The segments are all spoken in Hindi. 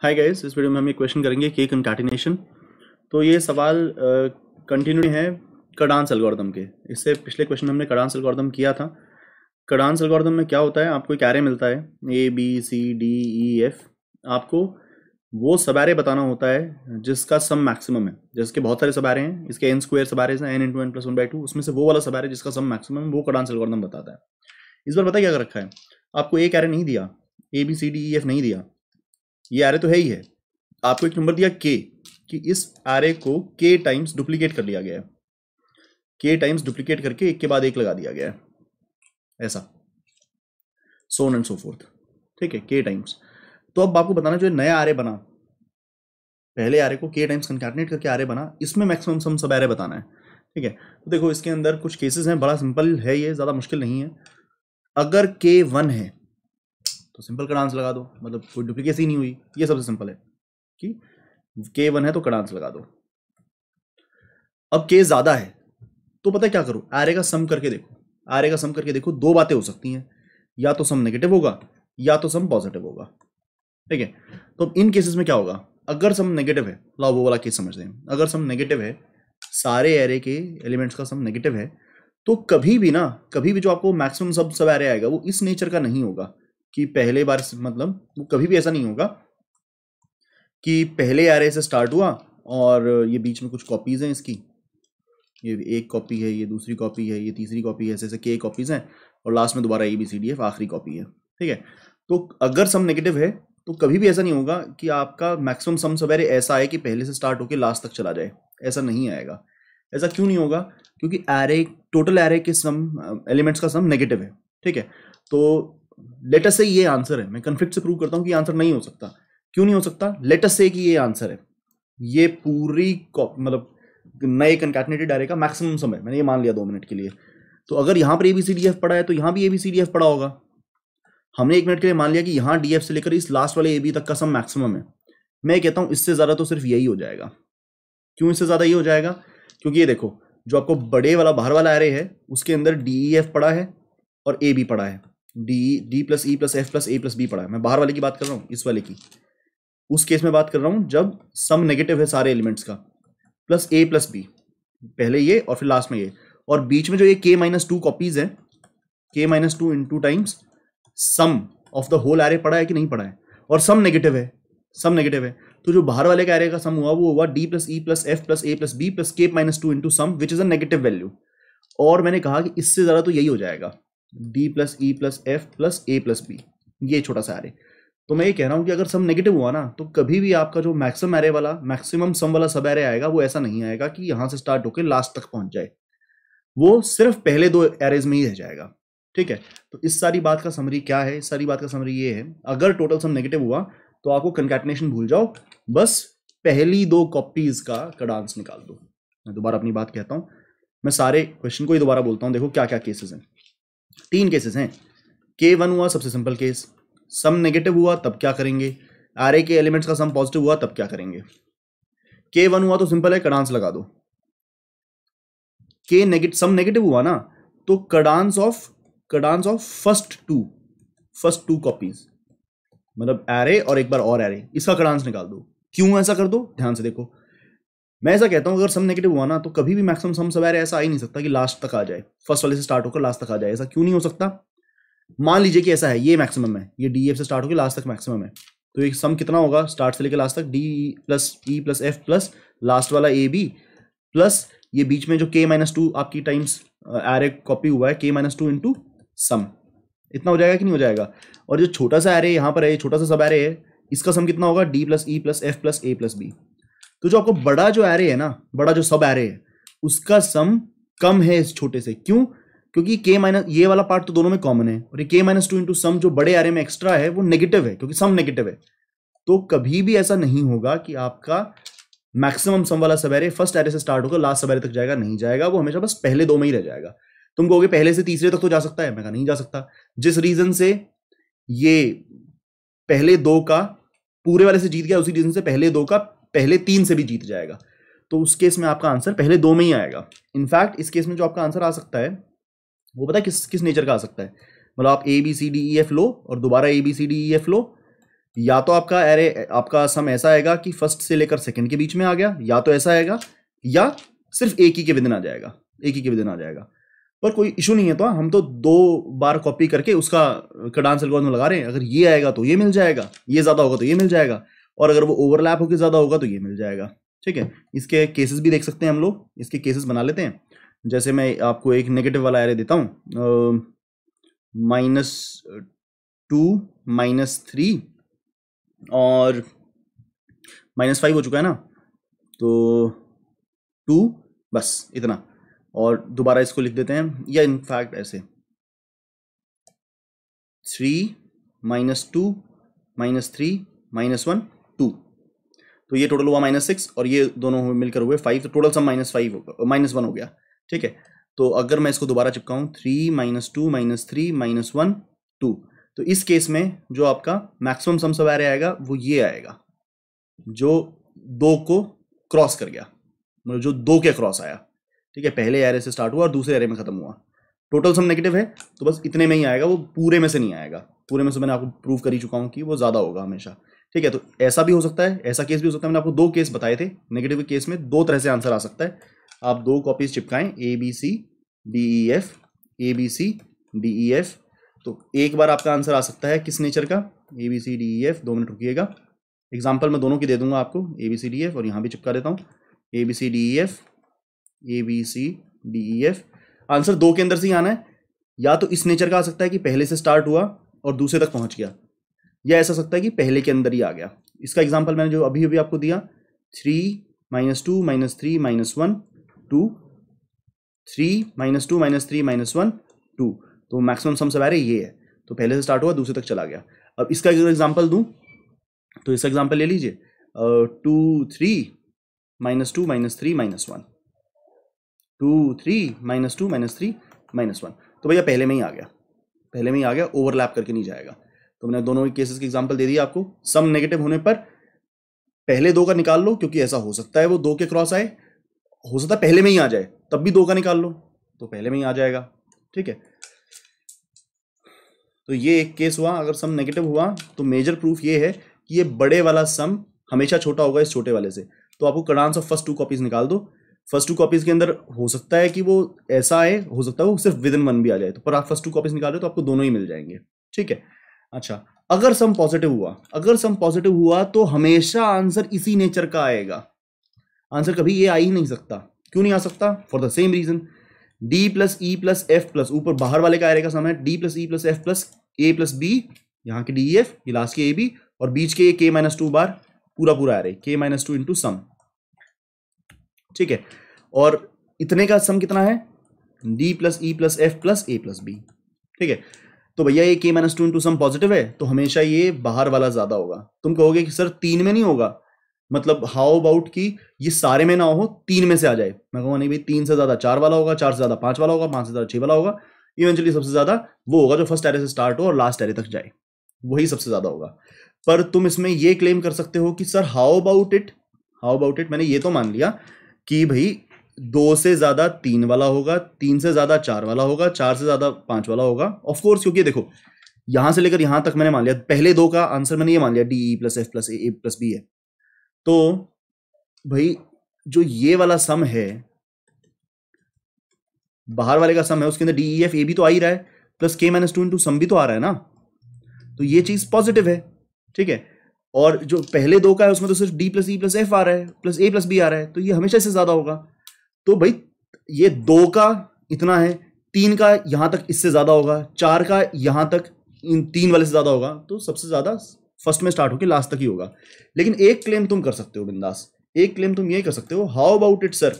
हाय गाइस, इस वीडियो में हम एक क्वेश्चन करेंगे के कंकैटिनेशन। तो ये सवाल कंटिन्यू है कार्डान्स एल्गोरिथम के। इससे पिछले क्वेश्चन में हमने कार्डान्स एल्गोरिथम किया था। कार्डान्स एल्गोरिथम में क्या होता है, आपको एक एरे मिलता है A B C D E F. आपको वो सब एरे बताना होता है जिसका सम मैक्सिमम है। जिसके बहुत सारे सब एरे हैं, इसके एन स्क्वायर सब एरे हैं, एन इंटू एन प्लस 1/2। उसमें से वो वाला सब एरे जिसका सम मैक्सिमम है वो कार्डान्स एल्गोरिथम बताता है। इस बार पता क्या कर रखा है, आपको एक एरे नहीं दिया, A B C D E F नहीं दिया, ये एरे तो है ही है। आपको एक नंबर दिया के, कि इस एरे को के टाइम्स डुप्लीकेट कर लिया गया है, के टाइम्स डुप्लीकेट करके एक के बाद एक लगा दिया गया है, ऐसा so on and so fourth. ठीक है, के टाइम्स। तो अब आपको बताना, जो नया एरे बना, पहले एरे को के टाइम्स कंकैटिनेट करके एरे बना, इसमें मैक्सिमम सम सब एरे बताना है। ठीक है, तो देखो इसके अंदर कुछ केसेस हैं, बड़ा सिंपल है, ये ज़्यादा मुश्किल नहीं है। अगर के 1 है तो सिंपल कार्डान्स लगा दो, मतलब कोई डुप्लीकेसी नहीं हुई। ये सबसे सिंपल है कि के 1 है तो कार्डान्स लगा दो। अब के ज्यादा है तो पता है क्या करो, एरे का सम करके देखो। एरे का सम करके देखो, दो बातें हो सकती हैं, या तो सम नेगेटिव होगा या तो सम पॉजिटिव होगा। ठीक है, तो अब इन केसेस में क्या होगा, अगर सम नेगेटिव है, लाओ वो वाला केस समझते हैं। अगर सम नेगेटिव है, सारे एरे के एलिमेंट्स का सम नेगेटिव है, तो कभी भी ना, कभी भी जो आपको मैक्सिमम सब एरे आएगा वो इस नेचर का नहीं होगा कि पहले बार, मतलब वो कभी भी ऐसा नहीं होगा कि पहले एरे से स्टार्ट हुआ और ये बीच में कुछ कॉपीज हैं इसकी, ये एक कॉपी है, ये दूसरी कॉपी है, ये तीसरी कॉपी है, ऐसे ऐसे के कॉपीज हैं, और लास्ट में दोबारा A B C D F आखिरी कॉपी है। ठीक है, तो अगर सम नेगेटिव है तो कभी भी ऐसा नहीं होगा कि आपका मैक्सिमम सम सब एरे ऐसा आए कि पहले से स्टार्ट होकर लास्ट तक चला जाए, ऐसा नहीं आएगा। ऐसा क्यों नहीं होगा, क्योंकि एरे, टोटल एरे के सम एलिमेंट्स का सम नेगेटिव है। ठीक है, तो लेट अस से ये आंसर है। मैं कन्फ्लिक्ट से प्रूव करता हूँ कि आंसर नहीं हो सकता। क्यों नहीं हो सकता, लेट अस से कि ये आंसर है, ये पूरी मतलब नए कंकैटिनेटेड एरे का मैक्सिमम सम है, मैंने ये मान लिया 2 मिनट के लिए। तो अगर यहाँ पर ABCDF पड़ा है तो यहाँ भी ABCDF पड़ा होगा। हमने 1 मिनट के लिए मान लिया कि यहाँ DF से लेकर इस लास्ट वाले AB तक का सम मैक्सिमम है। मैं कहता हूँ इससे ज्यादा तो सिर्फ यही हो जाएगा। क्यों इससे ज्यादा ये हो जाएगा, क्योंकि ये देखो, जो आपको बड़े वाला बाहर वाला एरे है उसके अंदर DEF पड़ा है और AB पड़ा है, D plus E plus F plus A plus B पड़ा है। मैं बाहर वाले की बात कर रहा हूँ, इस वाले की, उस केस में बात कर रहा हूँ जब सम नेगेटिव है सारे एलिमेंट्स का, प्लस A प्लस B, पहले ये और फिर लास्ट में ये, और बीच में जो ये K-2 कॉपीज है, K-2 into times sum of the whole array पड़ा है कि नहीं पड़ा है, और सम नेगेटिव है, सम नेगेटिव है। तो जो बाहर वाले का एरे का सम हुआ वो हुआ D plus E plus F plus A plus B plus K-2 into sum which is a negative value. और मैंने कहा कि इससे ज्यादा तो यही हो जाएगा, D plus E plus F plus A plus B, ये छोटा सा एरे। तो मैं ये कह रहा हूं कि अगर सम नेगेटिव हुआ ना, तो कभी भी आपका जो मैक्सिमम एरे वाला, मैक्सिमम सम वाला सब एरे आएगा वो ऐसा नहीं आएगा कि यहां से स्टार्ट होकर लास्ट तक पहुंच जाए, वो सिर्फ पहले 2 एरेज में ही रह जाएगा। ठीक है, तो इस सारी बात का समरी क्या है, इस सारी बात का समरी ये है, अगर टोटल सम नेगेटिव हुआ तो आपको कंकैटिनेशन भूल जाओ, बस पहली 2 कॉपीज का कार्डान्स निकाल दो। मैं दोबारा अपनी बात कहता हूं, मैं सारे क्वेश्चन को ही दोबारा बोलता हूं। देखो क्या क्या केसेस हैं, 3 केसेस हैं। K1 हुआ सबसे सिंपल केस, सम नेगेटिव हुआ तब क्या करेंगे, एरे के एलिमेंट्स का सम पॉजिटिव हुआ तब क्या करेंगे। K1 हुआ तो सिंपल है, कार्डान्स लगा दो। सम नेगेटिव हुआ ना, तो कार्डान्स ऑफ फर्स्ट टू कॉपीज, मतलब एरे और एक बार और एरे, इसका कार्डान्स निकाल दो। क्यों ऐसा कर दो, ध्यान से देखो। मैं ऐसा कहता हूं, अगर सम नेगेटिव हुआ ना तो कभी भी मैक्सिमम सम सब एरे ऐसा आ ही नहीं सकता कि लास्ट तक आ जाए, फर्स्ट वाले से स्टार्ट होकर लास्ट तक आ जाए। ऐसा क्यों नहीं हो सकता, मान लीजिए कि ऐसा है, ये मैक्सिमम है, ये DF से स्टार्ट होकर लास्ट तक मैक्सिमम है, तो एक सम कितना होगा स्टार्ट से लेकर लास्ट तक, D plus E plus F plus last वाला AB प्लस ये बीच में जो K-2 आपकी टाइम्स एरे कॉपी हुआ है, K-2 इंटू सम, इतना हो जाएगा कि नहीं हो जाएगा। और जो छोटा सा एरे यहाँ पर है, छोटा सा सब एरे है, इसका सम कितना होगा, D plus E plus F plus A plus B। तो जो आपको बड़ा जो एरे है ना, बड़ा जो सब एरे है, उसका सम कम है इस छोटे से। क्यों, क्योंकि ये वाला पार्ट तो दोनों में कॉमन है, और ये K-2 इंटू सम जो बड़े एरे में एक्स्ट्रा है वो नेगेटिव है, क्योंकि सम नेगेटिव है। तो कभी भी ऐसा नहीं होगा कि आपका मैक्सिमम सम वाला सब एरे फर्स्ट एरे से स्टार्ट होकर लास्ट सब एरे तक जाएगा, नहीं जाएगा, वो हमेशा बस पहले 2 में ही रह जाएगा। तुम कहोगे पहले से तीसरे तक तो जा सकता है, मैं कहा नहीं जा सकता। जिस रीजन से ये पहले 2 का पूरे वाले से जीत गया, उसी रीजन से पहले 2 का पहले 3 से भी जीत जाएगा। तो उस केस में आपका आंसर पहले 2 में ही आएगा। इनफैक्ट इस केस में जो आपका आंसर आ सकता है वो पता है किस नेचर का आ सकता है, मतलब आप ABCDEF लो और दोबारा ABCDEF लो, या तो आपका एरे आपका सम ऐसा आएगा कि फर्स्ट से लेकर सेकंड के बीच में आ गया, या तो ऐसा आएगा, या सिर्फ एक ही के विदिन आ जाएगा, एक ही के विदिन आ जाएगा। पर कोई इशू नहीं है, तो हम तो 2 बार कॉपी करके उसका कडांस एल्गोरिथम लगा रहे हैं। अगर ये आएगा तो ये मिल जाएगा, ये ज्यादा होगा तो ये मिल जाएगा, और अगर वो ओवरलैप होकर ज्यादा होगा तो ये मिल जाएगा। ठीक है, इसके केसेस भी देख सकते हैं हम लोग, इसके केसेस बना लेते हैं। जैसे मैं आपको एक नेगेटिव वाला एरे देता हूँ, -2 -3 और -5 हो चुका है ना, तो 2, बस इतना। और दोबारा इसको लिख देते हैं, या इनफैक्ट ऐसे 3 -2 -3 -1 2, तो ये टोटल हुआ -6 और ये दोनों मिलकर हुए 5, तो टोटल सम -5 होगा, -1 हो गया। ठीक है, तो अगर मैं इसको दोबारा चिपकाऊं 3 -2 -3 -1 2, तो इस केस में जो आपका मैक्सिमम सम सब एरे आएगा वो ये आएगा, जो 2 को क्रॉस कर गया, मतलब जो 2 के क्रॉस आया। ठीक है, पहले एरे से स्टार्ट हुआ और दूसरे एरे में खत्म हुआ। टोटल सम नेगेटिव है तो बस इतने में ही आएगा, वो पूरे में से नहीं आएगा। पूरे में से मैंने आपको प्रूव कर ही चुका हूं कि वो ज्यादा होगा हमेशा। ठीक है, तो ऐसा भी हो सकता है, ऐसा केस भी हो सकता है। मैंने आपको 2 केस बताए थे, नेगेटिव केस में 2 तरह से आंसर आ सकता है। आप 2 कॉपीज चिपकाएं, ABCDEF ABCDEF, तो एक बार आपका आंसर आ सकता है किस नेचर का, ABCDEF। 2 मिनट रुकिएगा, एग्जाम्पल मैं दोनों की दे दूंगा आपको, ABCDEF, और यहाँ भी चिपका देता हूँ ABCDEF ABCDEF। आंसर 2 के अंदर से ही आना है, या तो इस नेचर का आ सकता है कि पहले से स्टार्ट हुआ और दूसरे तक पहुंच गया, या ऐसा सकता है कि पहले के अंदर ही आ गया। इसका एग्जांपल मैंने जो अभी अभी आपको दिया, 3 -2 -3 -1 2, 3 -2 -3 -1 2, तो मैक्सिमम सम सब एरे ये है, तो पहले से स्टार्ट हुआ दूसरे तक चला गया। अब इसका एग्जांपल दूं तो इसका एग्जांपल ले लीजिए, 2 3 -2 -3 -1 2 3 -2 -3 -1, तो भैया पहले में ही आ गया, पहले में ही आ गया, ओवरलैप करके नहीं जाएगा। तो मैंने दोनों ही केसेस के एग्जांपल दे दिया आपको। सम नेगेटिव होने पर पहले 2 का निकाल लो, क्योंकि ऐसा हो सकता है वो 2 के क्रॉस आए, हो सकता है पहले में ही आ जाए, तब भी 2 का निकाल लो तो पहले में ही आ जाएगा। ठीक है, तो ये एक केस हुआ। अगर सम नेगेटिव हुआ तो मेजर प्रूफ ये है कि ये बड़े वाला सम हमेशा छोटा होगा इस छोटे वाले से। तो आपको कडांस ऑफ फर्स्ट 2 कॉपीज निकाल दो। फर्स्ट 2 कॉपीज के अंदर हो सकता है कि वो ऐसा आए, हो सकता है वो सिर्फ विद इन 1 भी आ जाए, तो पर आप फर्स्ट 2 कॉपीज निकाल रहे हो तो आपको दोनों ही मिल जाएंगे। ठीक है, अच्छा, अगर सम पॉजिटिव हुआ, अगर सम पॉजिटिव हुआ तो हमेशा आंसर इसी नेचर का आएगा। आंसर कभी ये आ ही नहीं सकता। क्यों नहीं आ सकता? For the same reason, D + E + F + ऊपर बाहर वाले का एरे का सम है D + E + F + A + B, यहाँ के DEF, ये लास्ट के AB, और बीच के K - 2 बार पूरा पूरा एरे K - 2 इंटू सम। ठीक है, और इतने का सम कितना है? D + E + F + A + B। ठीक है, तो भैया ये K - 2 इंटू सम पॉजिटिव है, तो हमेशा ये बाहर वाला ज्यादा होगा। तुम कहोगे कि सर 3 में नहीं होगा, मतलब हाउ अबाउट कि ये सारे में ना हो, 3 में से आ जाए। मैं कहूँगा नहीं भाई, 3 से ज्यादा 4 वाला होगा, 4 से ज्यादा 5 वाला होगा, 5 से ज्यादा 6 वाला होगा। इवेंचुअली सबसे ज्यादा वो होगा जो फर्स्ट एरे से स्टार्ट हो और लास्ट एरे तक जाए, वही सबसे ज्यादा होगा। पर तुम इसमें ये क्लेम कर सकते हो कि sir how about it, how about it, मैंने ये तो मान लिया कि भाई 2 से ज्यादा 3 वाला होगा, 3 से ज्यादा 4 वाला होगा, 4 से ज्यादा 5 वाला होगा। ऑफकोर्स, क्योंकि देखो यहां से लेकर यहां तक मैंने मान लिया, पहले 2 का आंसर मैंने ये मान लिया DE + F + A + B है। तो भाई जो ये वाला सम है, बाहर वाले का सम है, उसके अंदर DEF AB तो आ ही रहा है, प्लस K - 2 इंटू सम भी तो आ रहा है ना, तो ये चीज पॉजिटिव है। ठीक है, और जो पहले 2 का है उसमें तो सिर्फ D + E + F आ रहा है, प्लस A + B आ रहा है, तो ये हमेशा से ज्यादा होगा। तो भाई ये 2 का इतना है, 3 का यहां तक इससे ज्यादा होगा, 4 का यहां तक इन 3 वाले से ज्यादा होगा, तो सबसे ज्यादा फर्स्ट में स्टार्ट होकर लास्ट तक ही होगा। लेकिन एक क्लेम तुम कर सकते हो बिंदास, एक क्लेम तुम ये कर सकते हो, how about it sir,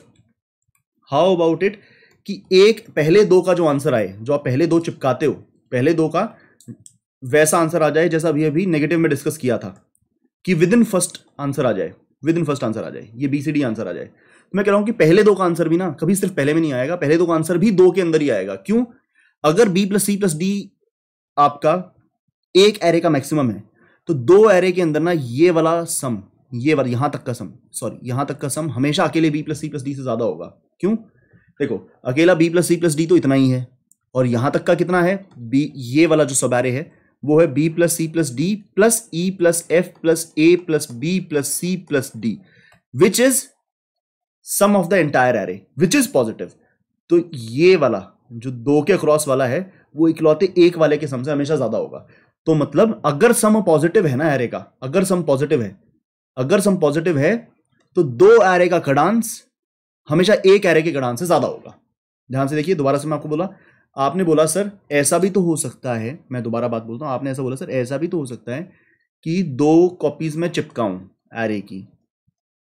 how about it कि एक पहले 2 का जो आंसर आए, जो आप पहले 2 चिपकाते हो, पहले 2 का वैसा आंसर आ जाए जैसा अभी अभी नेगेटिव में डिस्कस किया था, कि विद इन फर्स्ट आंसर आ जाए, विद इन फर्स्ट आंसर आ जाए, ये BCD आंसर आ जाए। तो मैं कह रहा हूं कि पहले 2 का आंसर भी ना कभी सिर्फ पहले में नहीं आएगा, पहले 2 का आंसर भी 2 के अंदर ही आएगा। क्यों? अगर B + C + D आपका एक एरे का मैक्सिमम है, तो 2 एरे के अंदर ना ये वाला सम, ये वाला यहां तक का सम, सॉरी यहां तक का सम हमेशा अकेले B + C + D से ज्यादा होगा। क्यों? देखो अकेला B + C + D तो इतना ही है, और यहां तक का कितना है, B, ये वाला जो सब एरे है वो है b plus C plus D plus E plus F plus A plus B plus C plus D which is sum of the entire array which is positive. तो ये वाला जो 2 के क्रॉस वाला है वो इकलौते एक वाले के सम से हमेशा ज्यादा होगा। तो मतलब अगर सम पॉजिटिव है ना एरे का, अगर सम पॉजिटिव है तो 2 एरे का कडांस हमेशा एक एरे के कडांस से ज्यादा होगा। ध्यान से देखिए, दोबारा से मैं आपको बोला, आपने बोला सर ऐसा भी तो हो सकता है, मैं दोबारा बात बोलता हूं, आपने ऐसा बोला सर ऐसा भी तो हो सकता है कि 2 कॉपीज में चिपकाऊं एरे की,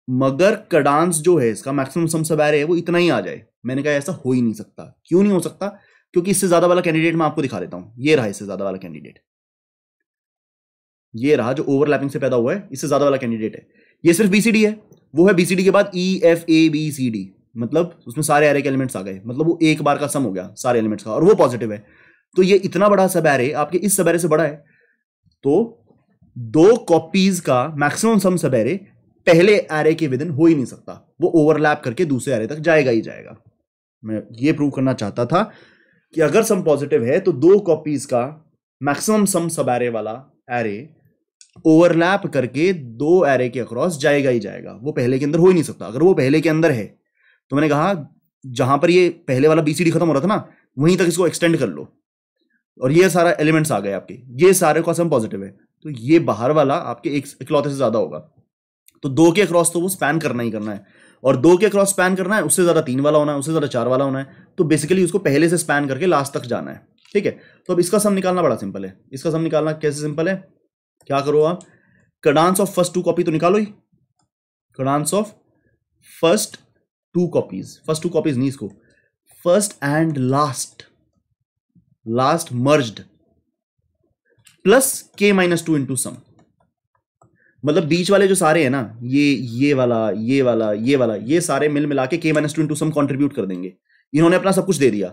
मगर कडांस जो है इसका मैक्सिमम सम सब एरे है वो इतना ही आ जाए। मैंने कहा ऐसा हो ही नहीं सकता। क्यों नहीं हो सकता? क्योंकि इससे ज्यादा वाला कैंडिडेट मैं आपको दिखा देता हूं। ये रहा इससे ज्यादा वाला कैंडिडेट, ये रहा जो ओवरलैपिंग से पैदा हुआ है, इससे ज्यादा वाला कैंडिडेट है। ये सिर्फ बीसीडी है, वो है बीसीडी के बाद E F A B C D, मतलब उसमें सारे एरे के एलिमेंट्स आ गए, मतलब वो एक बार का सम हो गया सारे एलिमेंट्स का, और वो पॉजिटिव है। तो ये इतना बड़ा सब एरे आपके इस सब एरे से बड़ा है, तो 2 कॉपीज का मैक्सिमम सम सब एरे पहले एरे के विदिन हो ही नहीं सकता, वो ओवरलैप करके दूसरे एरे तक जाएगा ही जाएगा। मैं ये प्रूव करना चाहता था कि अगर सम पॉजिटिव है तो 2 कॉपीज का मैक्सिमम सम सब एरे वाला एरे ओवरलैप करके 2 एरे के अक्रॉस जाएगा ही जाएगा, वो पहले के अंदर हो ही नहीं सकता। अगर वो पहले के अंदर है तो मैंने कहा जहां पर ये पहले वाला बीसीडी खत्म हो रहा था ना, वहीं तक इसको एक्सटेंड कर लो, और ये सारा एलिमेंट्स आ गए आपके, ये सारे का सम पॉजिटिव है, तो ये बाहर वाला आपके एक इकलौते से ज्यादा होगा। तो 2 के अक्रॉस तो वो स्पैन करना ही करना है, और 2 के अक्रॉस स्पैन करना है, उससे ज्यादा 3 वाला होना है, उससे ज्यादा 4 वाला होना है। तो बेसिकली उसको पहले से स्पैन करके लास्ट तक जाना है। ठीक है, तो अब इसका सम निकालना बड़ा सिंपल है। इसका सम निकालना कैसे सिंपल है? क्या करो आप, कडांस ऑफ फर्स्ट 2 कॉपी तो निकालो ही, Kadane's of first 2 copies, first 2 copies नहीं, इसको first and last merged plus k minus 2 into sum. मतलब बीच वाले जो सारे हैं ना, ये वाला, ये वाला, ये वाला, ये सारे मिल मिला के k माइनस 2 इंटू सम कॉन्ट्रीब्यूट कर देंगे। इन्होंने अपना सब कुछ दे दिया।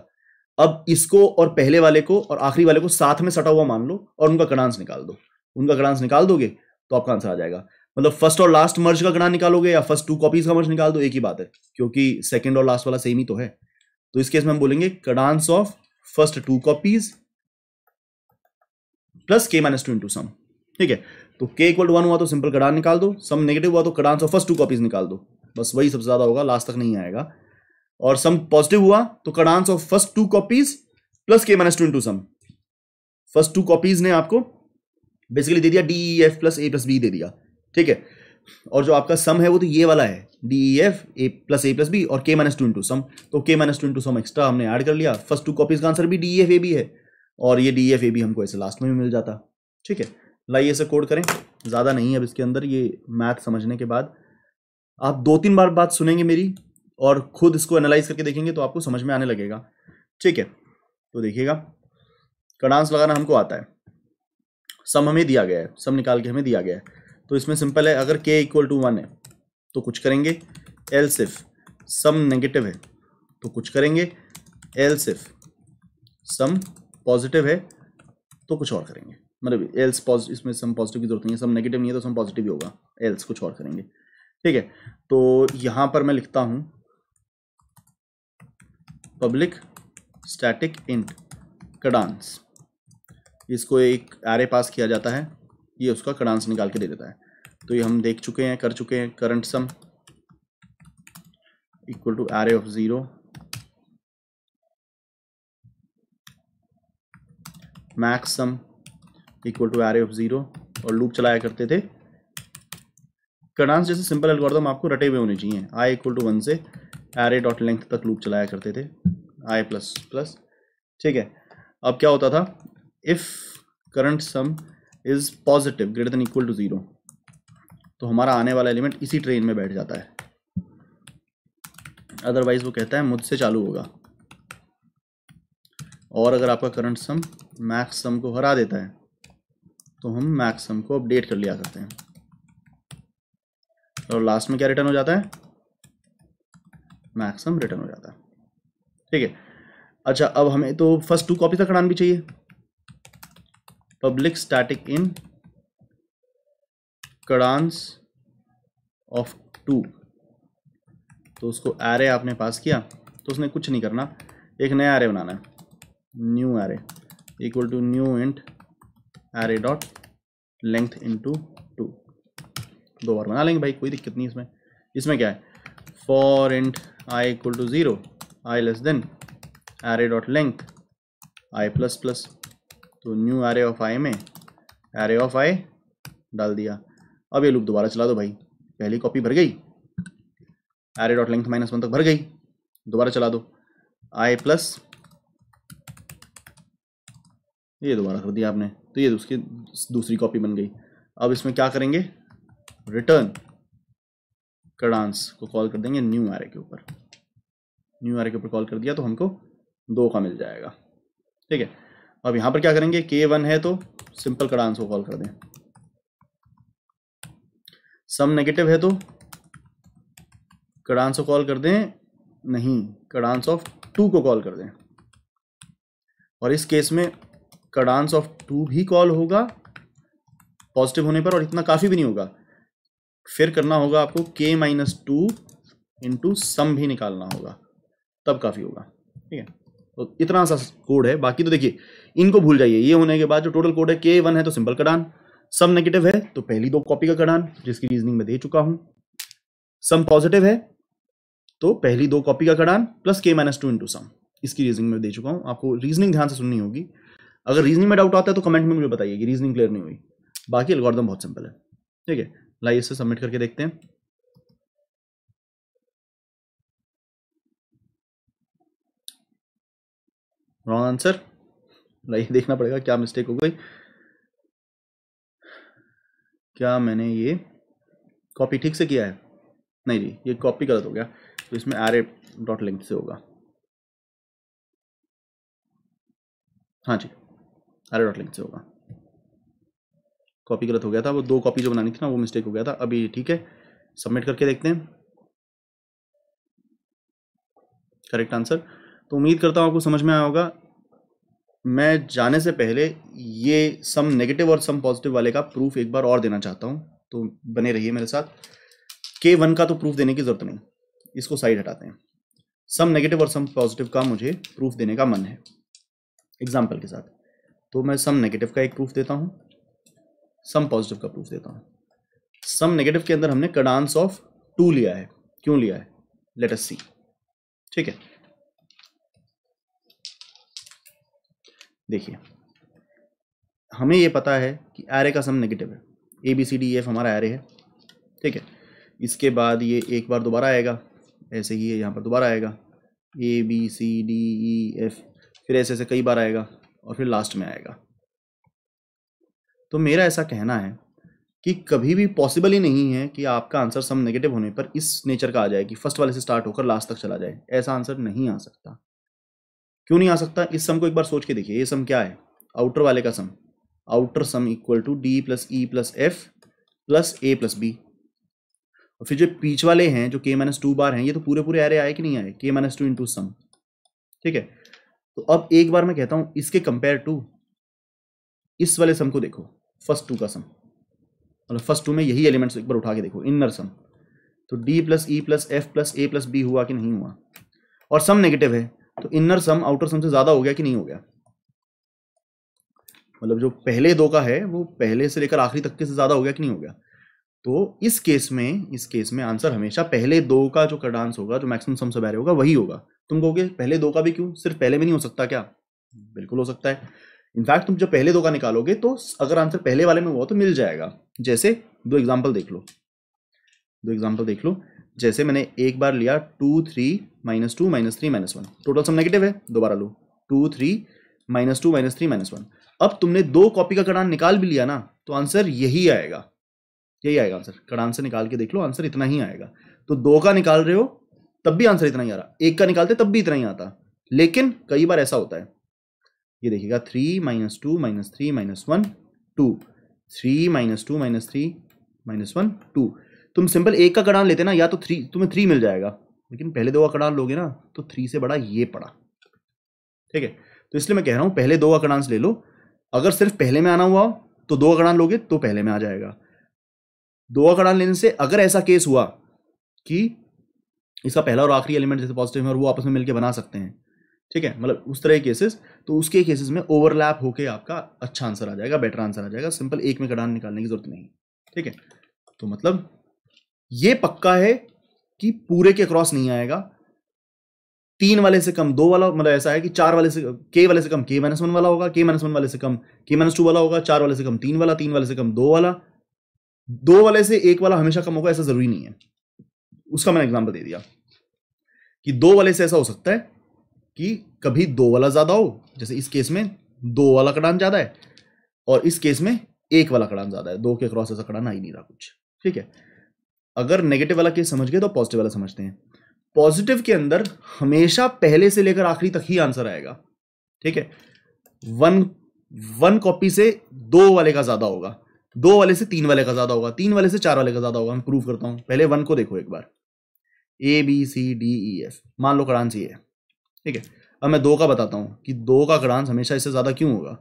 अब इसको और पहले वाले को और आखिरी वाले को साथ में सटा हुआ मान लो और उनका कडांस निकाल दो। उनका कडांस निकाल दोगे तो आपका आंसर आ जाएगा। मतलब फर्स्ट और लास्ट मर्ज का कडांस निकालोगे या फर्स्ट 2 कॉपीज का मर्ज निकाल दो, एक ही बात है, क्योंकि सेकंड और लास्ट वाला सेम ही तो है। तो इस केस में हम बोलेंगे Kadane's of first 2 copies plus k minus 2 into sum. ठीक है, तो k इक्वल टू 1 हुआ तो सिंपल कडांस निकाल दो, सम नेगेटिव हुआ तो कडांस ऑफ फर्स्ट 2 कॉपीज निकाल दो, बस वही सबसे ज्यादा होगा, लास्ट तक नहीं आएगा। और सम पॉजिटिव हुआ तो Kadane's of first 2 copies plus k minus 2 into sum. First 2 copies ने आपको बेसिकली दे दिया D E F plus A plus B दे दिया। ठीक है, और जो आपका सम है वो तो ये वाला है, D E F A plus B और k माइनस 2 इंटू सम। तो k minus 2 into sum extra हमने ऐड कर लिया। फर्स्ट 2 कॉपीज का आंसर भी D E F A B है, और ये D E F A B हमको ऐसे लास्ट में भी मिल जाता। ठीक है, लाइए इसे कोड करें, ज़्यादा नहीं है अब इसके अंदर। ये मैथ समझने के बाद आप 2-3 बार बात सुनेंगे मेरी और खुद इसको एनालाइज करके देखेंगे तो आपको समझ में आने लगेगा। ठीक है, तो देखिएगा, कडांस लगाना हमको आता है, सम हमें दिया गया है, सम निकाल के हमें दिया गया है। तो इसमें सिंपल है, अगर k इक्वल टू 1 है तो कुछ करेंगे, एल्स इफ सम नेगेटिव है तो कुछ करेंगे, एल्स इफ सम पॉजिटिव है तो कुछ और करेंगे। मतलब एल्स पॉजिटिव, इसमें सम पॉजिटिव की जरूरत नहीं है, सम नेगेटिव नहीं है तो सम पॉजिटिव ही होगा, एल्स कुछ और करेंगे। ठीक है, तो यहां पर मैं लिखता हूं पब्लिक स्टैटिक इंट कडांस, इसको एक एरे पास किया जाता है, ये उसका कडांस निकाल के दे देता है। तो ये हम देख चुके हैं, कर चुके हैं। Current sum equal to array of 0 max sum equal to array of 0, और लूप चलाया करते थे। कडांस जैसे सिंपल एल्गोरिथम आपको रटे हुए होने चाहिए। i इक्वल टू 1 से एरे डॉट लेंथ तक लूप चलाया करते थे, i प्लस प्लस। ठीक है, अब क्या होता था, if current sum is positive greater than equal to 0 तो हमारा आने वाला एलिमेंट इसी ट्रेन में बैठ जाता है, अदरवाइज वो कहता है मुझसे चालू होगा। और अगर आपका करंट सम मैक्स सम को हरा देता है तो हम मैक्स सम को अपडेट कर लिया करते हैं, और लास्ट में क्या रिटर्न हो जाता है, मैक्स सम रिटर्न हो जाता है। ठीक है, अच्छा अब हमें तो फर्स्ट 2 कॉपी का कडान भी चाहिए। पब्लिक स्टैटिक इन कडांस ऑफ 2, तो उसको एरे आपने पास किया तो उसने कुछ नहीं करना, एक नया एरे बनाना है, new array equal to new int array dot length into 2, 2 बार बना लेंगे भाई, कोई दिक्कत नहीं इसमें। इसमें क्या है, for int I equal to 0, I less than array dot length I plus plus, तो न्यू एरे ऑफ आई में एरे ऑफ आई डाल दिया। अब ये लूप दोबारा चला दो भाई, पहली कॉपी भर गई, एरे डॉट लेंथ -1 तक भर गई, दोबारा चला दो, आई प्लस, ये दोबारा कर दिया आपने, तो ये उसकी दूसरी कॉपी बन गई। अब इसमें क्या करेंगे, रिटर्न कडांस को कॉल कर देंगे न्यू एरे के ऊपर, न्यू एरे के ऊपर कॉल कर दिया तो हमको 2 का मिल जाएगा। ठीक है, अब यहाँ पर क्या करेंगे, K1 है तो सिंपल कडांस को कॉल कर दें, सम नेगेटिव है तो कडांस को कॉल कर दें, नहीं कडांस ऑफ 2 को कॉल कर दें, और इस केस में कडांस ऑफ 2 भी कॉल होगा पॉजिटिव होने पर, और इतना काफ़ी भी नहीं होगा, फिर करना होगा आपको K-2 इंटू सम भी निकालना होगा, तब काफ़ी होगा। ठीक है, तो इतना सा कोड है, बाकी तो देखिए इनको भूल जाइए। ये होने के बाद जो टोटल कोड है, K1 है तो सिंपल कडान, सम नेगेटिव है तो पहली 2 कॉपी का कडान जिसकी रीजनिंग में दे चुका हूं, सम पॉजिटिव है तो पहली 2 कॉपी का कडान प्लस K-2 इंटू सम, इसकी रीजनिंग में दे चुका हूं। आपको रीजनिंग ध्यान से सुननी होगी, अगर रीजनिंग में डाउट आता है तो कमेंट में मुझे बताइए कि रीजनिंग क्लियर नहीं हुई, बाकी एल्गोरिथम बहुत सिंपल है। ठीक है, लाइए इसे सबमिट करके देखते हैं। रॉन्ग आंसर, लाइए देखना पड़ेगा क्या मिस्टेक हो गई, क्या मैंने ये कॉपी ठीक से किया है, नहीं जी ये कॉपी गलत हो गया, तो इसमें एरे डॉट लेंथ से होगा। हाँ जी, एरे डॉट लेंथ से होगा, कॉपी गलत हो गया था, वो 2 कॉपी जो बनानी थी ना वो मिस्टेक हो गया था। अभी ठीक है, सबमिट करके देखते हैं करेक्ट आंसर। तो उम्मीद करता हूँ आपको समझ में आया होगा। मैं जाने से पहले ये सम नेगेटिव और सम पॉजिटिव वाले का प्रूफ एक बार और देना चाहता हूँ, तो बने रहिए मेरे साथ। K1 का तो प्रूफ देने की जरूरत नहीं, इसको साइड हटाते हैं। सम नेगेटिव और सम पॉजिटिव का मुझे प्रूफ देने का मन है एग्जाम्पल के साथ, तो मैं सम नेगेटिव का एक प्रूफ देता हूँ, सम पॉजिटिव का प्रूफ देता हूँ। सम नेगेटिव के अंदर हमने कडांस ऑफ 2 लिया है, क्यों लिया है, लेट अस सी। ठीक है, देखिए हमें ये पता है कि एरे का सम नेगेटिव है, ABCDEF हमारा एरे है। ठीक है, इसके बाद ये एक बार दोबारा आएगा, ऐसे ही है यहाँ पर दोबारा आएगा ABCDEF, फिर ऐसे ऐसे कई बार आएगा और फिर लास्ट में आएगा। तो मेरा ऐसा कहना है कि कभी भी पॉसिबल ही नहीं है कि आपका आंसर सम नेगेटिव होने पर इस नेचर का आ जाए कि फर्स्ट वाले से स्टार्ट होकर लास्ट तक चला जाए, ऐसा आंसर नहीं आ सकता। क्यों नहीं आ सकता, इस सम को एक बार सोच के देखिए, ये सम क्या है, आउटर वाले का sum, outer sum equal to D plus E plus F plus A plus B, और फिर जो बीच वाले हैं जो K-2 बार हैं, ये तो पूरे पूरे एरे आए कि नहीं आए, K-2 इंटू सम। ठीक है, तो अब एक बार मैं कहता हूं इसके कंपेयर टू इस वाले सम को देखो, फर्स्ट 2 का सम, मतलब फर्स्ट 2 में यही एलिमेंट्स एक बार उठा के देखो, इनर सम, तो D plus E plus F plus A plus B हुआ कि नहीं हुआ, और सम नेगेटिव है तो इनर सम आउटर सम से ज्यादा हो गया कि नहीं हो गया, मतलब जो पहले 2 का है वो पहले से लेकर आखिरी तक के से ज्यादा हो गया कि नहीं हो गया। तो इस केस में आंसर हमेशा पहले 2 का जो कडांस होगा, जो मैक्सिमम सम सब एरे होगा वही होगा। तुम कहोगे पहले 2 का भी क्यों, सिर्फ पहले में नहीं हो सकता क्या, बिल्कुल हो सकता है। इनफैक्ट तुम जब पहले 2 का निकालोगे तो अगर आंसर पहले वाले में हुआ तो मिल जाएगा। जैसे 2 एग्जाम्पल देख लो, जैसे मैंने एक बार लिया 2 3 -2 -3 -1, टोटल सम नेगेटिव है, दोबारा लो 2 3 -2 -3 -1। अब तुमने 2 कॉपी का कडान निकाल भी लिया ना, तो आंसर यही आएगा आंसर। कडान से निकाल के देख लो, आंसर इतना ही आएगा। तो 2 का निकाल रहे हो तब भी आंसर इतना ही आ रहा, 1 का निकालते तब भी इतना ही आता। लेकिन कई बार ऐसा होता है, ये देखिएगा 3 -2 -3 -1 2, 3 -2 -3 -1 2। तुम सिंपल 1 का कडान लेते ना, या तो 3 तुम्हें 3 मिल जाएगा, लेकिन पहले 2 का कडान लोगे ना तो 3 से बड़ा ये पड़ा। ठीक है, तो इसलिए मैं कह रहा हूं पहले 2 का कडांस ले लो। अगर सिर्फ पहले में आना हुआ तो 2 का कडान लोगे तो पहले में आ जाएगा। 2 का कडान लेने से अगर ऐसा केस हुआ कि इसका पहला और आखिरी एलिमेंट जैसे पॉजिटिव है और वो आपस में मिलकर बना सकते हैं, ठीक है, मतलब उस तरह के केसेस, तो उसके केसेस में ओवरलैप होके आपका अच्छा आंसर आ जाएगा, बेटर आंसर आ जाएगा, सिंपल एक में कड़ान निकालने की जरूरत नहीं। ठीक है, तो मतलब ये पक्का है कि पूरे के क्रॉस नहीं आएगा, 3 वाले से कम 2 वाला, मतलब ऐसा है कि 4 वाले से k वाले से कम k-1 वाला होगा, k-1 वाले से कम k-2 वाला होगा, 4 वाले से कम 3 वाला, 3 वाले से कम 2 वाला, 2 वाले से 1 वाला हमेशा कम होगा, ऐसा जरूरी नहीं है। उसका मैंने एग्जांपल दे दिया कि 2 वाले से ऐसा हो सकता है कि कभी 2 वाला ज्यादा हो, जैसे इस केस में 2 वाला कड़ान ज्यादा है और इस केस में 1 वाला कड़ान ज्यादा है, 2 के क्रॉस ऐसा कड़ान आ ही नहीं रहा कुछ। ठीक है, अगर नेगेटिव वाला केस समझ गए तो पॉजिटिव वाला समझते हैं। पॉजिटिव के अंदर हमेशा पहले से लेकर आखिरी तक ही आंसर आएगा। ठीक है, 1 कॉपी से 2 वाले का ज्यादा होगा, 2 वाले से 3 वाले का ज्यादा होगा, 3 वाले से 4 वाले का ज्यादा होगा। मैं प्रूव करता हूं, पहले 1 को देखो एक बार, ABCDEF, मान लो कड़ान सी है। ठीक है, अब मैं 2 का बताता हूं कि 2 का कड़ान हमेशा इससे ज्यादा क्यों होगा।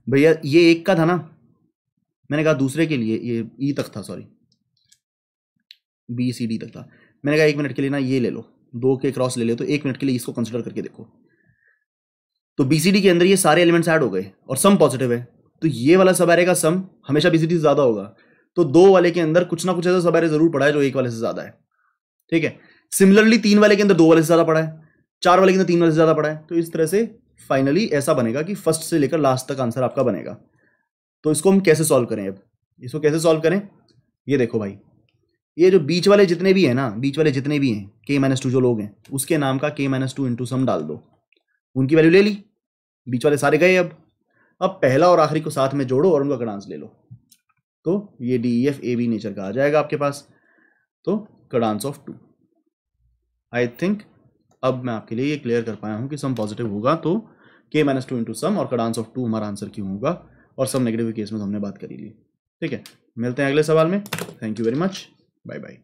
भैया ये 1 का था ना, मैंने कहा दूसरे के लिए ये ई तक था, सॉरी BCD तक था, मैंने कहा 1 मिनट के लिए ना ये ले लो, 2 के क्रॉस ले लो, तो 1 मिनट के लिए इसको कंसिडर करके देखो। तो BCD के अंदर ये सारे एलिमेंट्स ऐड हो गए और सम पॉजिटिव है, तो ये वाला सब एरे का सम हमेशा BCD से ज्यादा होगा। तो 2 वाले के अंदर कुछ ना कुछ ऐसा सब एरे जरूर पड़ा है जो 1 वाले से ज्यादा है। ठीक है, सिमिलरली 3 वाले के अंदर 2 वाले से ज्यादा पड़ा है, 4 वाले के अंदर 3 वाले से ज्यादा पड़ा है। तो इस तरह से फाइनली ऐसा बनेगा कि फर्स्ट से लेकर लास्ट तक आंसर आपका बनेगा। तो इसको हम कैसे सॉल्व करें, अब इसको कैसे सॉल्व करें, ये देखो भाई, ये जो बीच वाले जितने भी हैं ना, बीच वाले जितने भी हैं k-2 जो लोग हैं, उसके नाम का k-2 इंटू सम डाल दो, उनकी वैल्यू ले ली, बीच वाले सारे गए। अब पहला और आखिरी को साथ में जोड़ो और उनका कड़ांस ले लो, तो ये DEF AB नेचर का आ जाएगा आपके पास। तो कड़ांस ऑफ 2, आई थिंक अब मैं आपके लिए ये क्लियर कर पाया हूं कि सम पॉजिटिव होगा तो k-2 इंटू सम और कड़ांस ऑफ 2 हमारा आंसर क्यों होगा, और सम नेगेटिव केस में तो हमने बात करी ली। ठीक है, मिलते हैं अगले सवाल में। Thank you very much, bye bye.